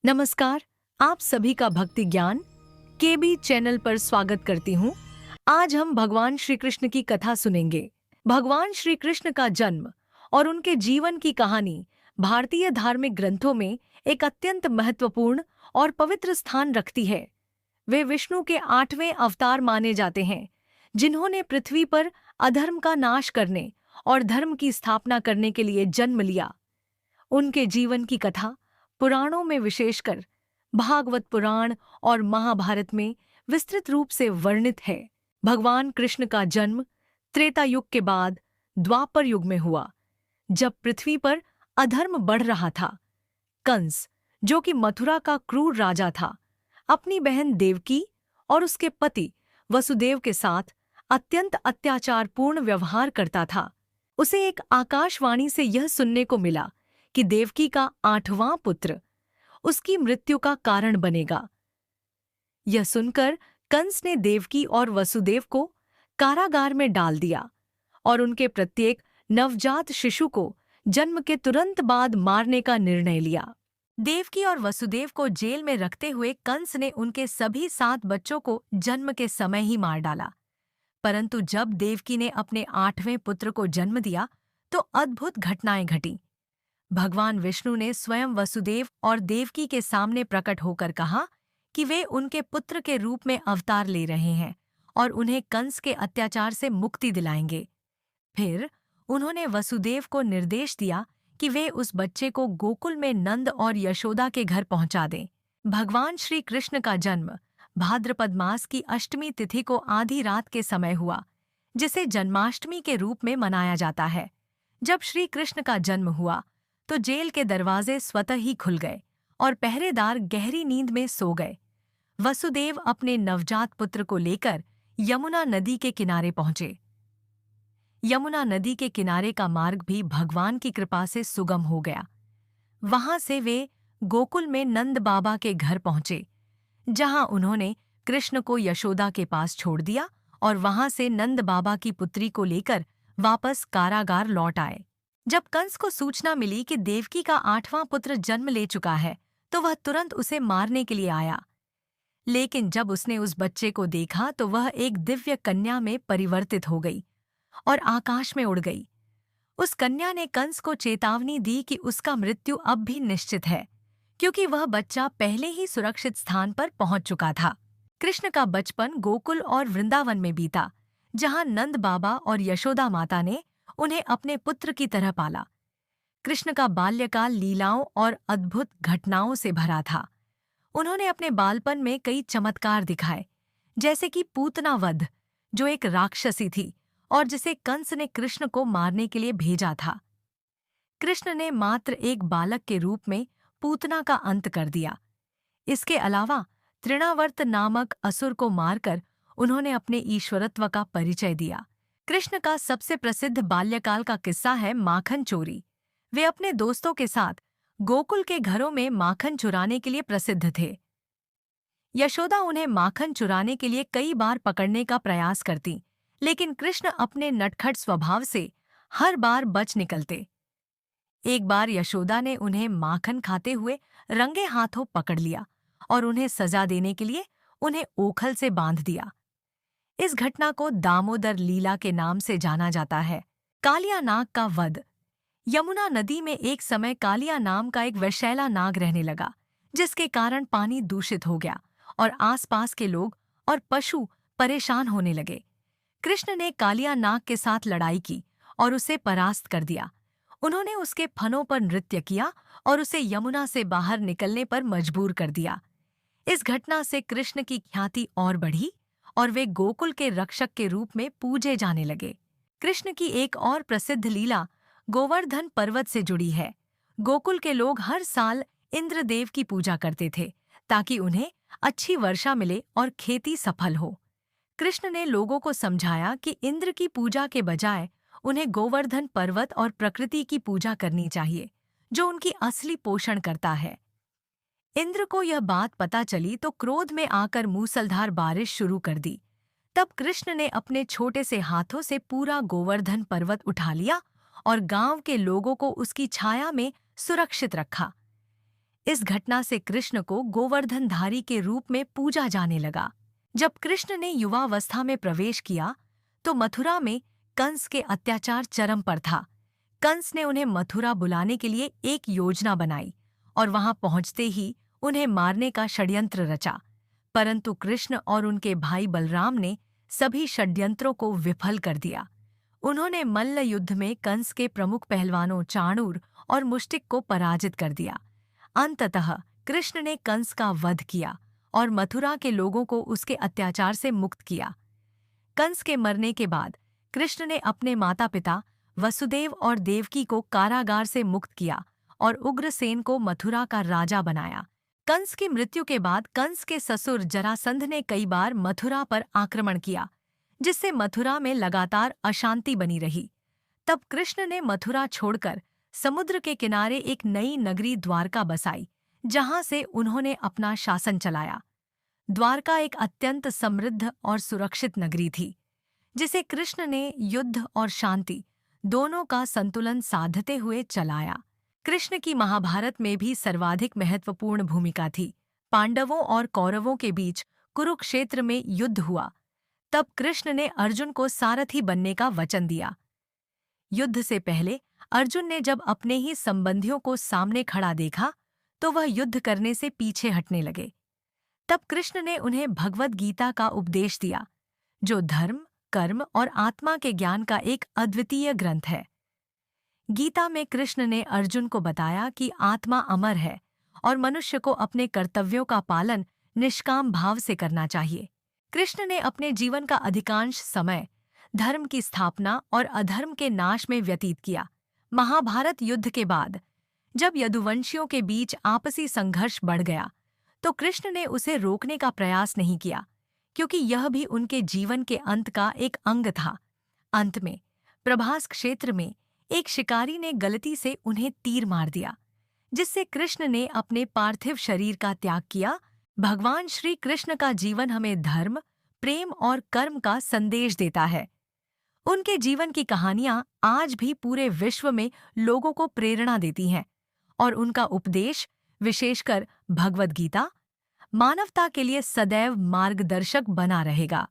नमस्कार। आप सभी का भक्ति ज्ञान केबी चैनल पर स्वागत करती हूँ। आज हम भगवान श्री कृष्ण की कथा सुनेंगे। भगवान श्री कृष्ण का जन्म और उनके जीवन की कहानी भारतीय धार्मिक ग्रंथों में एक अत्यंत महत्वपूर्ण और पवित्र स्थान रखती है। वे विष्णु के 8वें अवतार माने जाते हैं, जिन्होंने पृथ्वी पर अधर्म का नाश करने और धर्म की स्थापना करने के लिए जन्म लिया। उनके जीवन की कथा पुराणों में, विशेषकर भागवत पुराण और महाभारत में विस्तृत रूप से वर्णित है। भगवान कृष्ण का जन्म त्रेता युग के बाद द्वापर युग में हुआ, जब पृथ्वी पर अधर्म बढ़ रहा था। कंस, जो कि मथुरा का क्रूर राजा था, अपनी बहन देवकी और उसके पति वसुदेव के साथ अत्यंत अत्याचारपूर्ण व्यवहार करता था। उसे एक आकाशवाणी से यह सुनने को मिला कि देवकी का 8वां पुत्र उसकी मृत्यु का कारण बनेगा। यह सुनकर कंस ने देवकी और वसुदेव को कारागार में डाल दिया और उनके प्रत्येक नवजात शिशु को जन्म के तुरंत बाद मारने का निर्णय लिया। देवकी और वसुदेव को जेल में रखते हुए कंस ने उनके सभी 7 बच्चों को जन्म के समय ही मार डाला। परंतु जब देवकी ने अपने 8वें पुत्र को जन्म दिया तो अद्भुत घटनाएं घटी। भगवान विष्णु ने स्वयं वसुदेव और देवकी के सामने प्रकट होकर कहा कि वे उनके पुत्र के रूप में अवतार ले रहे हैं और उन्हें कंस के अत्याचार से मुक्ति दिलाएंगे। फिर उन्होंने वसुदेव को निर्देश दिया कि वे उस बच्चे को गोकुल में नंद और यशोदा के घर पहुंचा दें। भगवान श्री कृष्ण का जन्म भाद्रपद मास की अष्टमी तिथि को आधी रात के समय हुआ, जिसे जन्माष्टमी के रूप में मनाया जाता है। जब श्री कृष्ण का जन्म हुआ तो जेल के दरवाजे स्वतः ही खुल गए और पहरेदार गहरी नींद में सो गए। वसुदेव अपने नवजात पुत्र को लेकर यमुना नदी के किनारे पहुंचे। यमुना नदी के किनारे का मार्ग भी भगवान की कृपा से सुगम हो गया। वहां से वे गोकुल में नंद बाबा के घर पहुंचे, जहां उन्होंने कृष्ण को यशोदा के पास छोड़ दिया और वहां से नंद बाबा की पुत्री को लेकर वापस कारागार लौट आए। जब कंस को सूचना मिली कि देवकी का 8वां पुत्र जन्म ले चुका है, तो वह तुरंत उसे मारने के लिए आया। लेकिन जब उसने उस बच्चे को देखा तो वह एक दिव्य कन्या में परिवर्तित हो गई और आकाश में उड़ गई। उस कन्या ने कंस को चेतावनी दी कि उसका मृत्यु अब भी निश्चित है, क्योंकि वह बच्चा पहले ही सुरक्षित स्थान पर पहुंच चुका था। कृष्ण का बचपन गोकुल और वृंदावन में बीता, जहां नंद बाबा और यशोदा माता ने उन्हें अपने पुत्र की तरह पाला। कृष्ण का बाल्यकाल लीलाओं और अद्भुत घटनाओं से भरा था। उन्होंने अपने बालपन में कई चमत्कार दिखाए, जैसे कि पूतना वध, जो एक राक्षसी थी और जिसे कंस ने कृष्ण को मारने के लिए भेजा था। कृष्ण ने मात्र एक बालक के रूप में पूतना का अंत कर दिया। इसके अलावा तृणावर्त नामक असुर को मारकर उन्होंने अपने ईश्वरत्व का परिचय दिया। कृष्ण का सबसे प्रसिद्ध बाल्यकाल का किस्सा है माखन चोरी। वे अपने दोस्तों के साथ गोकुल के घरों में माखन चुराने के लिए प्रसिद्ध थे। यशोदा उन्हें माखन चुराने के लिए कई बार पकड़ने का प्रयास करती, लेकिन कृष्ण अपने नटखट स्वभाव से हर बार बच निकलते। एक बार यशोदा ने उन्हें माखन खाते हुए रंगे हाथों पकड़ लिया और उन्हें सजा देने के लिए उन्हें ओखल से बांध दिया। इस घटना को दामोदर लीला के नाम से जाना जाता है। कालिया नाग का वध। यमुना नदी में एक समय कालिया नाम का एक वैशैला नाग रहने लगा, जिसके कारण पानी दूषित हो गया और आसपास के लोग और पशु परेशान होने लगे। कृष्ण ने कालिया नाग के साथ लड़ाई की और उसे परास्त कर दिया। उन्होंने उसके फनों पर नृत्य किया और उसे यमुना से बाहर निकलने पर मजबूर कर दिया। इस घटना से कृष्ण की ख्याति और बढ़ी और वे गोकुल के रक्षक के रूप में पूजे जाने लगे। कृष्ण की एक और प्रसिद्ध लीला गोवर्धन पर्वत से जुड़ी है। गोकुल के लोग हर साल इंद्रदेव की पूजा करते थे, ताकि उन्हें अच्छी वर्षा मिले और खेती सफल हो। कृष्ण ने लोगों को समझाया कि इंद्र की पूजा के बजाय उन्हें गोवर्धन पर्वत और प्रकृति की पूजा करनी चाहिए, जो उनकी असली पोषण करता है। इंद्र को यह बात पता चली तो क्रोध में आकर मूसलधार बारिश शुरू कर दी। तब कृष्ण ने अपने छोटे से हाथों से पूरा गोवर्धन पर्वत उठा लिया और गांव के लोगों को उसकी छाया में सुरक्षित रखा। इस घटना से कृष्ण को गोवर्धनधारी के रूप में पूजा जाने लगा। जब कृष्ण ने युवावस्था में प्रवेश किया तो मथुरा में कंस के अत्याचार चरम पर था। कंस ने उन्हें मथुरा बुलाने के लिए एक योजना बनाई और वहां पहुंचते ही उन्हें मारने का षड्यंत्र रचा। परंतु कृष्ण और उनके भाई बलराम ने सभी षड्यंत्रों को विफल कर दिया। उन्होंने मल्ल युद्ध में कंस के प्रमुख पहलवानों चाणूर और मुष्टिक को पराजित कर दिया। अंततः कृष्ण ने कंस का वध किया और मथुरा के लोगों को उसके अत्याचार से मुक्त किया। कंस के मरने के बाद कृष्ण ने अपने माता पिता वसुदेव और देवकी को कारागार से मुक्त किया और उग्रसेन को मथुरा का राजा बनाया। कंस की मृत्यु के बाद कंस के ससुर जरासंध ने कई बार मथुरा पर आक्रमण किया, जिससे मथुरा में लगातार अशांति बनी रही। तब कृष्ण ने मथुरा छोड़कर समुद्र के किनारे एक नई नगरी द्वारका बसाई, जहां से उन्होंने अपना शासन चलाया। द्वारका एक अत्यंत समृद्ध और सुरक्षित नगरी थी, जिसे कृष्ण ने युद्ध और शांति दोनों का संतुलन साधते हुए चलाया। कृष्ण की महाभारत में भी सर्वाधिक महत्वपूर्ण भूमिका थी। पांडवों और कौरवों के बीच कुरुक्षेत्र में युद्ध हुआ। तब कृष्ण ने अर्जुन को सारथी बनने का वचन दिया। युद्ध से पहले अर्जुन ने जब अपने ही संबंधियों को सामने खड़ा देखा तो वह युद्ध करने से पीछे हटने लगे। तब कृष्ण ने उन्हें भगवद गीता का उपदेश दिया, जो धर्म, कर्म और आत्मा के ज्ञान का एक अद्वितीय ग्रंथ है। गीता में कृष्ण ने अर्जुन को बताया कि आत्मा अमर है और मनुष्य को अपने कर्तव्यों का पालन निष्काम भाव से करना चाहिए। कृष्ण ने अपने जीवन का अधिकांश समय धर्म की स्थापना और अधर्म के नाश में व्यतीत किया। महाभारत युद्ध के बाद जब यदुवंशियों के बीच आपसी संघर्ष बढ़ गया तो कृष्ण ने उसे रोकने का प्रयास नहीं किया, क्योंकि यह भी उनके जीवन के अंत का एक अंग था। अंत में प्रभास क्षेत्र में एक शिकारी ने गलती से उन्हें तीर मार दिया, जिससे कृष्ण ने अपने पार्थिव शरीर का त्याग किया। भगवान श्री कृष्ण का जीवन हमें धर्म, प्रेम और कर्म का संदेश देता है। उनके जीवन की कहानियां आज भी पूरे विश्व में लोगों को प्रेरणा देती हैं और उनका उपदेश, विशेषकर भगवद गीता, मानवता के लिए सदैव मार्गदर्शक बना रहेगा।